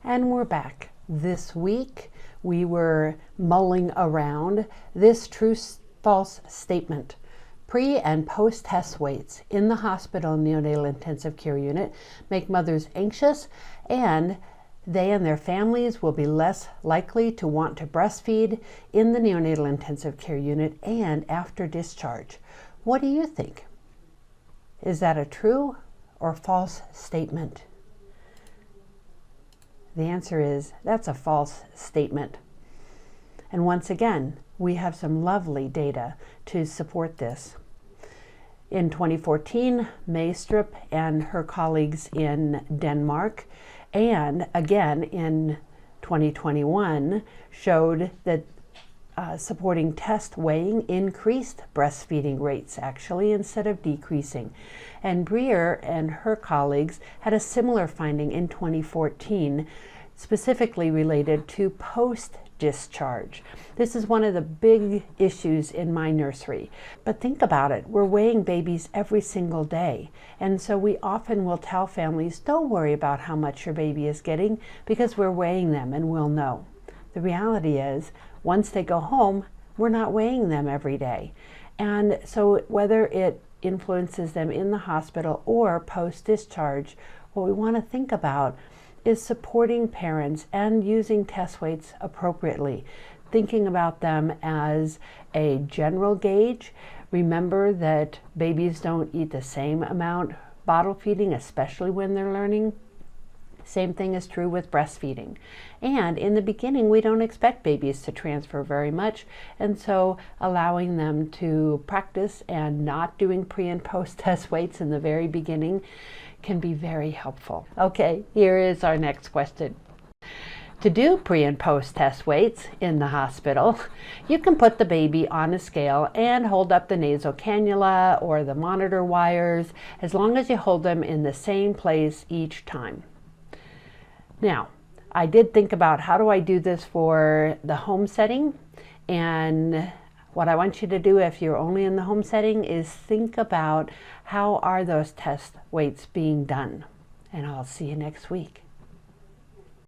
And we're back. This week we were mulling around this true-false statement. Pre- and post-test weights in the hospital neonatal intensive care unit make mothers anxious, and they and their families will be less likely to want to breastfeed in the neonatal intensive care unit and after discharge. What do you think? Is that a true or false statement? The answer is that's a false statement. And once again, we have some lovely data to support this. In 2014, Maastrup and her colleagues in Denmark, and again in 2021, showed that supporting test weighing increased breastfeeding rates actually instead of decreasing. And Briere and her colleagues had a similar finding in 2014, specifically related to post-discharge. This is one of the big issues in my nursery. But think about it, we're weighing babies every single day. And so we often will tell families, don't worry about how much your baby is getting because we're weighing them and we'll know. The reality is, once they go home, we're not weighing them every day. And so whether it influences them in the hospital or post-discharge, what we want to think about is supporting parents and using test weights appropriately, thinking about them as a general gauge. Remember that babies don't eat the same amount bottle feeding, especially when they're learning. Same thing is true with breastfeeding. And in the beginning, we don't expect babies to transfer very much. And so allowing them to practice and not doing pre and post test weights in the very beginning can be very helpful. Okay, here is our next question. To do pre and post test weights in the hospital, you can put the baby on a scale and hold up the nasal cannula or the monitor wires, as long as you hold them in the same place each time. Now, I did think about how do I do this for the home setting, and what I want you to do if you're only in the home setting is think about how are those test weights being done. And I'll see you next week.